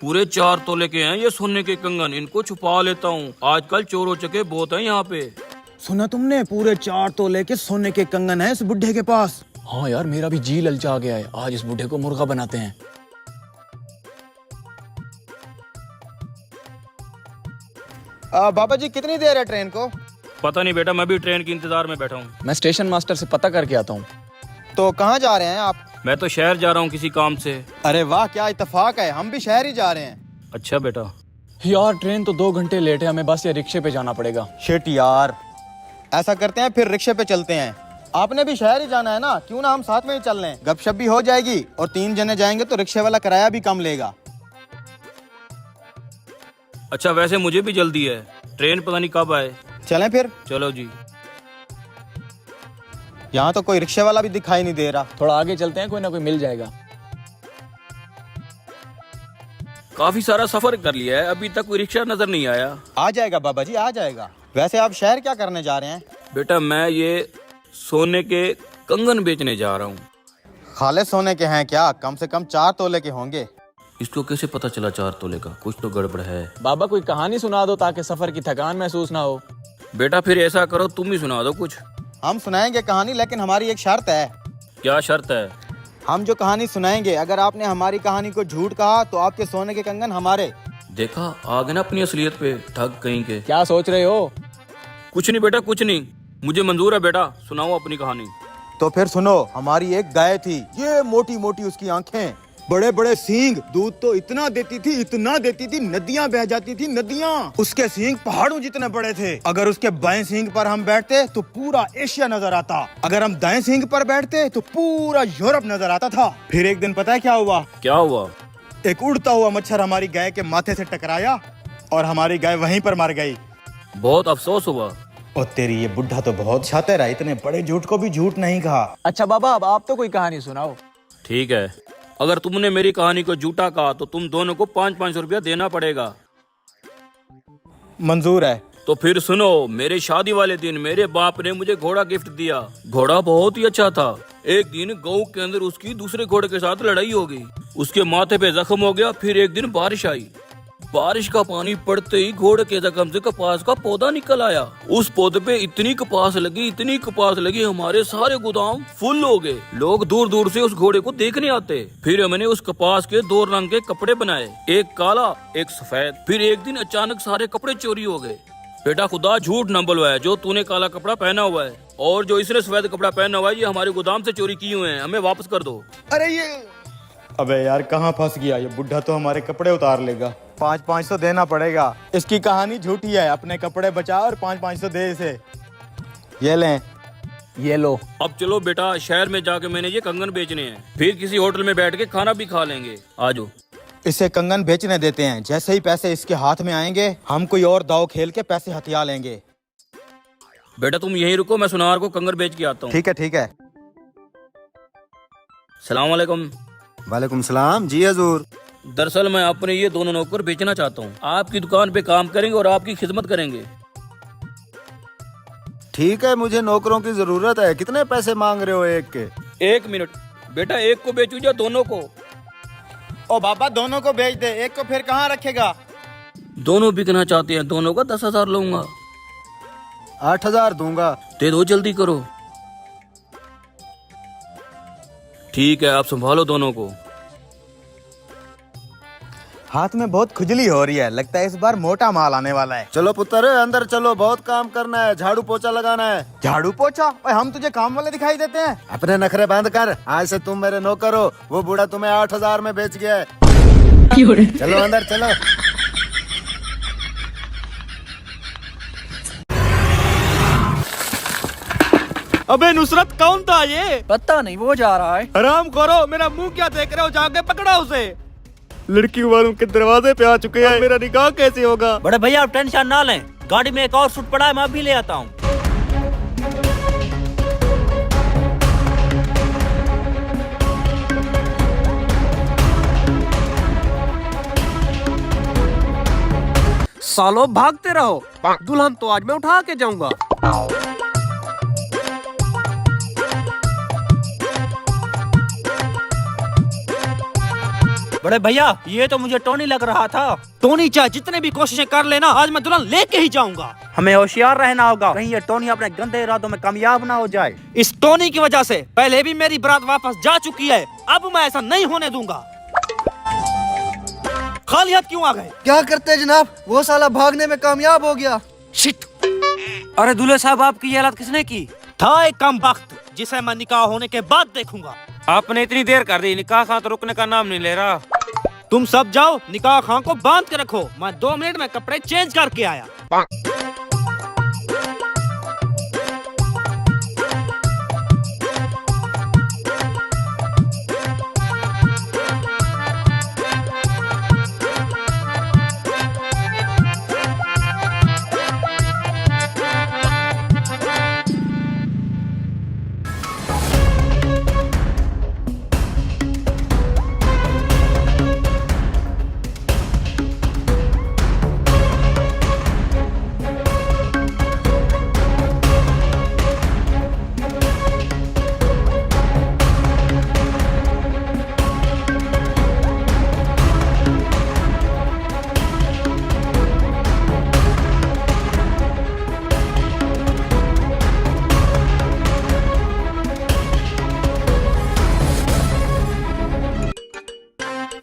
पूरे 4 तोले के हैं ये सोने के कंगन, इनको छुपा लेता हूँ। आजकल चोरों चके बहुत हैं यहाँ पे। सुना तुमने, पूरे 4 तोले के सोने के कंगन है इस बुढ़े के पास। हाँ यार, मेरा भी जी ललचा गया है। आज इस बूढ़े को मुर्गा बनाते हैं। बाबा जी कितनी देर है ट्रेन को? पता नहीं बेटा, मैं भी ट्रेन के इंतजार में बैठा हूँ। मैं स्टेशन मास्टर से पता करके आता हूँ। तो कहाँ जा रहे हैं आप? मैं तो शहर जा रहा हूँ किसी काम से। अरे वाह, क्या इत्तेफाक है, हम भी शहर ही जा रहे हैं। अच्छा बेटा। यार ट्रेन तो 2 घंटे लेट है, हमें बस या रिक्शे पे जाना पड़ेगा। शिट यार, ऐसा करते हैं फिर रिक्शे पे चलते हैं। आपने भी शहर ही जाना है ना, क्यों ना हम साथ में ही चल लें, गपशप भी हो जाएगी और 3 जने जाएंगे तो रिक्शे वाला किराया भी कम लेगा। अच्छा वैसे मुझे भी जल्दी है, ट्रेन पता नहीं कब आए। चलें फिर? चलो जी। यहाँ तो कोई रिक्शे वाला भी दिखाई नहीं दे रहा। थोड़ा आगे चलते हैं, कोई ना कोई मिल जाएगा। काफी सारा सफर कर लिया है, अभी तक कोई रिक्शा नजर नहीं आया। आ जाएगा बाबा जी, आ जाएगा। वैसे आप शहर क्या करने जा रहे हैं? बेटा मैं ये सोने के कंगन बेचने जा रहा हूँ। खाले सोने के हैं क्या? कम से कम 4 तोले के होंगे। इसको कैसे पता चला 4 तोले का? कुछ तो गड़बड़ है। बाबा कोई कहानी सुना दो ताकि सफर की थकान महसूस ना हो। बेटा फिर ऐसा करो, तुम ही सुना दो कुछ। हम सुनाएंगे कहानी, लेकिन हमारी एक शर्त है। क्या शर्त है? हम जो कहानी सुनाएंगे, अगर आपने हमारी कहानी को झूठ कहा तो आपके सोने के कंगन हमारे। देखा, आ गए ना अपनी असलियत पे, ठग कहीं के। क्या सोच रहे हो? कुछ नहीं बेटा, कुछ नहीं, मुझे मंजूर है। बेटा सुनाओ अपनी कहानी। तो फिर सुनो, हमारी एक गाय थी, ये मोटी मोटी उसकी आंखें, बड़े बड़े सींग, दूध तो इतना देती थी, इतना देती थी, नदियां बह जाती थी, नदियां। उसके सींग पहाड़ों जितने बड़े थे। अगर उसके बाएं सींग पर हम बैठते तो पूरा एशिया नजर आता, अगर हम दाएं सींग पर बैठते तो पूरा यूरोप नजर आता था। फिर एक दिन पता है क्या हुआ? क्या हुआ? एक उड़ता हुआ मच्छर हमारी गाय के माथे से टकराया और हमारी गाय वहीं पर मर गई। बहुत अफसोस हुआ। और तेरी ये बुढ़ा तो बहुत शातिर है, इतने बड़े झूठ को भी झूठ नहीं कहा। अच्छा बाबा, अब आप तो कोई कहानी सुनाओ। ठीक है, अगर तुमने मेरी कहानी को झूठा कहा तो तुम दोनों को 500-500 रुपया देना पड़ेगा। मंजूर है। तो फिर सुनो, मेरे शादी वाले दिन मेरे बाप ने मुझे घोड़ा गिफ्ट दिया। घोड़ा बहुत ही अच्छा था। एक दिन गांव के अंदर उसकी दूसरे घोड़े के साथ लड़ाई हो गई, उसके माथे पे जख्म हो गया। फिर एक दिन बारिश आई, बारिश का पानी पड़ते ही घोड़े के जख्म से कपास का पौधा निकल आया। उस पौधे पे इतनी कपास लगी, इतनी कपास लगी, हमारे सारे गोदाम फुल हो गए। लोग दूर दूर से उस घोड़े को देखने आते। फिर हमने उस कपास के 2 रंग के कपड़े बनाए, एक काला एक सफेद। फिर एक दिन अचानक सारे कपड़े चोरी हो गए। बेटा खुदा झूठ न बुलवाए, जो तूने काला कपड़ा पहना हुआ है और जो इसने सफेद कपड़ा पहना हुआ है, ये हमारे गोदाम से चोरी किए हुए हैं, हमें वापस कर दो। अरे ये, अबे यार कहाँ फंस गया ये बुढ़ा, तो हमारे कपड़े उतार लेगा। 500 देना पड़ेगा। इसकी कहानी झूठी है, अपने कपड़े बचा और 500 दे इसे। ये लें। ये लो। अब चलो बेटा, शहर में जाके मैंने ये कंगन बेचने हैं, फिर किसी होटल में बैठ के खाना भी खा लेंगे। आजो। इसे कंगन बेचने देते हैं, जैसे ही पैसे इसके हाथ में आएंगे हम कोई और दाव खेल के पैसे हथिया लेंगे। बेटा तुम यहीं रुको, मैं सुनार को कंगन बेच के आता हूँ। ठीक है ठीक है। सलाम वालेकुम। वालेकुम सलाम जी हजूर। दरअसल मैं अपने ये दोनों नौकर बेचना चाहता हूँ, आपकी दुकान पे काम करेंगे और आपकी खिदमत करेंगे। ठीक है, मुझे नौकरों की जरूरत है। कितने पैसे मांग रहे हो एक के? 1 मिनट बेटा, एक को बेचू या दोनों को? ओ बाबा, दोनों को बेच दे, एक को फिर कहाँ रखेगा? दोनों बिकना चाहते हैं, दोनों का 10,000 लूंगा। 8,000 दूंगा। दे दो, जल्दी करो। ठीक है, आप संभालो दोनों को। हाथ में बहुत खुजली हो रही है, लगता है इस बार मोटा माल आने वाला है। चलो पुत्र अंदर चलो, बहुत काम करना है, झाड़ू पोछा लगाना है। झाड़ू पोछा? ओए, हम तुझे काम वाले दिखाई देते हैं? अपने नखरे बंद कर, आज से तुम मेरे नौकर हो। वो बूढ़ा तुम्हें 8,000 में बेच गया है। चलो अंदर चलो। अबे नुसरत, कौन था ये? पता नहीं, वो जा रहा है। हराम करो, मेरा मुंह क्या देख रहे हो, जाके पकड़ो उसे। लड़की वालों के दरवाजे पे आ चुके हैं, मेरा निकाह कैसे होगा? बड़े भैया आप टेंशन ना लें, गाड़ी में एक और सूट पड़ा है, मैं अभी ले आता हूँ। सालो भागते रहो, दुल्हन तो आज मैं उठा के जाऊंगा। बड़े भैया ये तो मुझे टोनी लग रहा था। टोनी चाहे जितने भी कोशिशें कर लेना, आज मैं दुल्हन लेके ही जाऊंगा। हमें होशियार रहना होगा, कहीं ये टोनी अपने गंदे इरादों में कामयाब ना हो जाए। इस टोनी की वजह से पहले भी मेरी बारात वापस जा चुकी है, अब मैं ऐसा नहीं होने दूंगा। खाली हाथ क्यों आ गए? क्या करते जनाब, वो साला भागने में कामयाब हो गया। शिट। अरे दूल्हे साहब आपकी ये हालत किसने की? था एक कम वक्त जिसे मैं निकाह होने के बाद देखूंगा। आपने इतनी देर कर दी, निकाह खां तो रुकने का नाम नहीं ले रहा। तुम सब जाओ, निकाह खां को बांध के रखो, मैं 2 मिनट में कपड़े चेंज करके आया।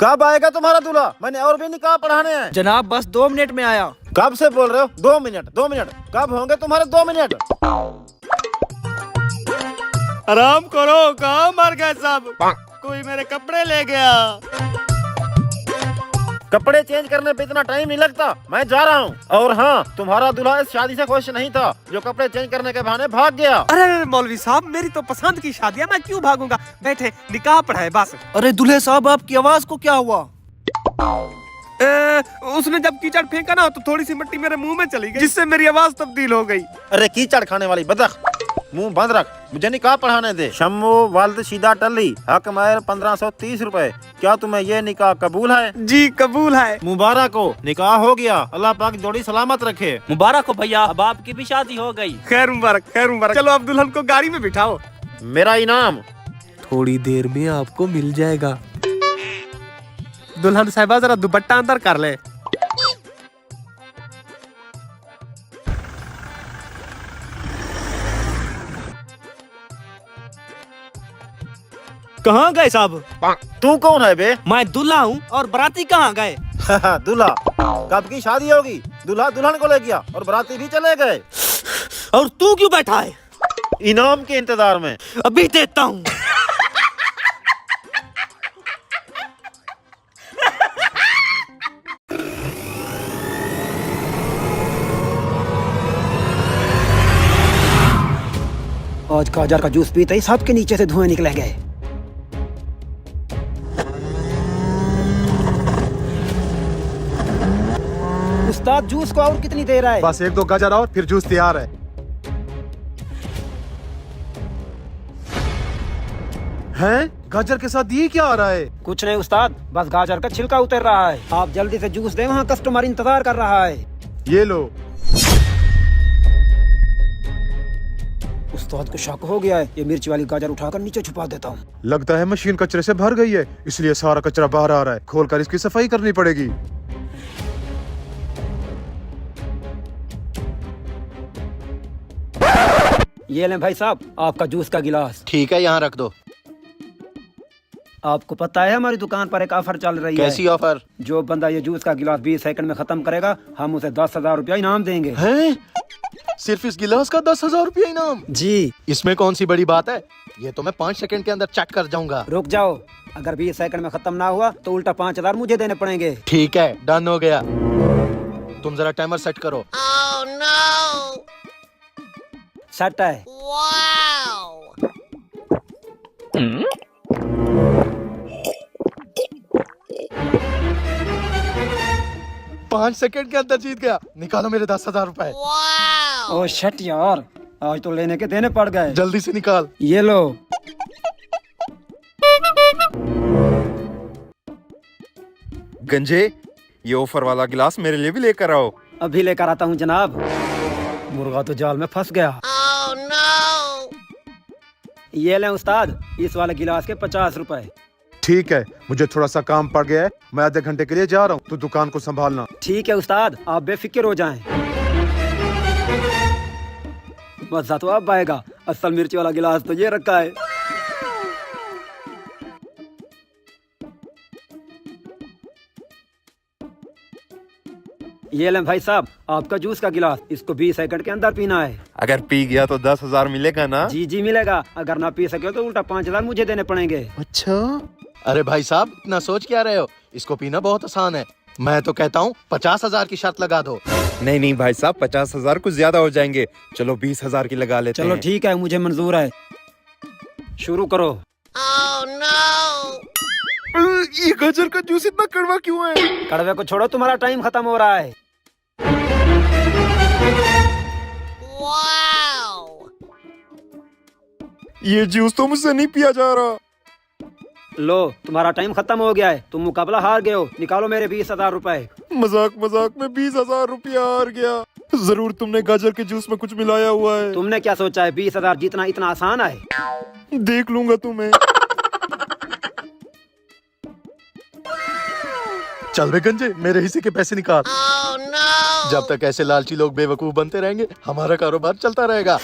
कब आएगा तुम्हारा दूल्हा? मैंने और भी निकाह पढ़ाने हैं। जनाब बस 2 मिनट में आया। कब से बोल रहे हो? 2 मिनट 2 मिनट, कब होंगे तुम्हारे 2 मिनट? आराम करो, कहाँ मर गए सब? कोई मेरे कपड़े ले गया। कपड़े चेंज करने पे इतना टाइम नहीं लगता, मैं जा रहा हूँ। और हाँ, तुम्हारा दूल्हा इस शादी से खुश नहीं था जो कपड़े चेंज करने के बहाने भाग गया। अरे मौलवी साहब, मेरी तो पसंद की शादी है, मैं क्यों भागूंगा? बैठे, निकाह पढ़ाए बस। अरे दूल्हे साहब आपकी आवाज को क्या हुआ? उसने जब कीचड़ फेंका ना तो थोड़ी सी मिट्टी मेरे मुंह में चली गई, जिससे मेरी आवाज तब्दील हो गई। अरे कीचड़ खाने वाली बदख, मुंह बंद रख, मुझे निकाह पढ़ाने दे। शम्मू वाल्द शीदा टल्ली, हक महर 1530 रुपए। क्या तुम्हें ये निकाह कबूल है? जी कबूल है। मुबारक हो, निकाह हो गया। अल्लाह पाक जोड़ी सलामत रखे। मुबारक हो भैया, अब आपकी भी शादी हो गई। खैर मुबारक, खैर मुबारक। चलो अब दुल्हन को गाड़ी में बिठाओ। मेरा इनाम थोड़ी देर में आपको मिल जाएगा। दुल्हन साहिबा जरा दुपट्टा अंदर कर ले। कहाँ गए साहब? तू कौन है बे? मैं दूल्हा हूँ और बराती कहाँ गए? दूल्हा? कब की शादी होगी? दूल्हा दुल्हन को ले गया और बराती भी चले गए। और तू क्यों बैठा है? इनाम के इंतजार में। अभी देता हूँ। आज काजर का जूस पीते ही सबके नीचे से धुएं निकलेंगे। उस्ताद जूस को और कितनी देर है? बस 1-2 गाजर और फिर जूस तैयार है। हैं? गाजर के साथ ये क्या आ रहा है? कुछ नहीं उस्ताद, बस गाजर का छिलका उतर रहा है। आप जल्दी से जूस दें, वहाँ कस्टमर इंतजार कर रहा है। ये लो। उस्ताद को शक हो गया है, ये मिर्च वाली गाजर उठाकर नीचे छुपा देता हूँ। लगता है मशीन कचरे से भर गई है, इसलिए सारा कचरा बाहर आ रहा है। खोलकर इसकी सफाई करनी पड़ेगी। ये लें भाई साहब, आपका जूस का गिलास। ठीक है, यहाँ रख दो। आपको पता है हमारी दुकान पर एक ऑफर चल रही है। कैसी ऑफर? जो बंदा ये जूस का गिलास 20 सेकंड में खत्म करेगा, हम उसे 10,000 रुपया इनाम देंगे। हैं? सिर्फ इस गिलास का 10,000 रुपया इनाम? जी। इसमें कौन सी बड़ी बात है? ये तो मैं 5 सेकंड के अंदर चेक कर जाऊंगा। रुक जाओ, अगर 20 सेकंड में खत्म ना हुआ तो उल्टा 5,000 मुझे देने पड़ेंगे। ठीक है, डन हो गया। तुम जरा टाइमर सेट करो। सेट है। 5 सेकंड के अंदर जीत गया। निकालो मेरे 10,000 रुपए। ओ शट यार, आज तो लेने के देने पड़ गए। जल्दी से निकाल। ये लो। गंजे, ये ऑफर वाला गिलास मेरे लिए भी लेकर आओ। अभी लेकर आता हूँ जनाब। मुर्गा तो जाल में फंस गया। ये लें उस्ताद, इस वाले गिलास के 50 रुपए। ठीक है, मुझे थोड़ा सा काम पड़ गया है, मैं आधे घंटे के लिए जा रहा हूँ, तो दुकान को संभालना। ठीक है उस्ताद, आप बेफिक्र हो जाएं। मजा तो अब आएगा। असल मिर्च वाला गिलास तो ये रखा है। ये लें भाई साहब, आपका जूस का गिलास। इसको 20 सेकंड के अंदर पीना है। अगर पी गया तो 10,000 मिलेगा ना? जी जी मिलेगा। अगर ना पी सके तो उल्टा 5,000 मुझे देने पड़ेंगे। अच्छा, अरे भाई साहब इतना सोच क्या रहे हो? इसको पीना बहुत आसान है। मैं तो कहता हूँ 50,000 की शर्त लगा दो। नहीं नहीं भाई साहब, 50,000 कुछ ज्यादा हो जाएंगे। चलो 20,000 की लगा लेते चलो हैं। ठीक है, मुझे मंजूर है। शुरू करो। ये गाजर का जूस इतना कड़वा क्यों है? कड़वे को छोड़ो, तुम्हारा टाइम खत्म हो रहा है। ये जूस तो मुझसे नहीं पिया जा रहा। लो, तुम्हारा टाइम खत्म हो गया है। तुम मुकाबला हार गए हो। निकालो मेरे 20,000 रुपए। मजाक मजाक में 20,000 रुपया हार गया। जरूर तुमने गाजर के जूस में कुछ मिलाया हुआ है। तुमने क्या सोचा है 20,000 जीतना इतना आसान है? देख लूंगा तुम्हें। चल बे गंजे, मेरे हिस्से के पैसे निकाल। जब तक ऐसे लालची लोग बेवकूफ बनते रहेंगे, हमारा कारोबार चलता रहेगा।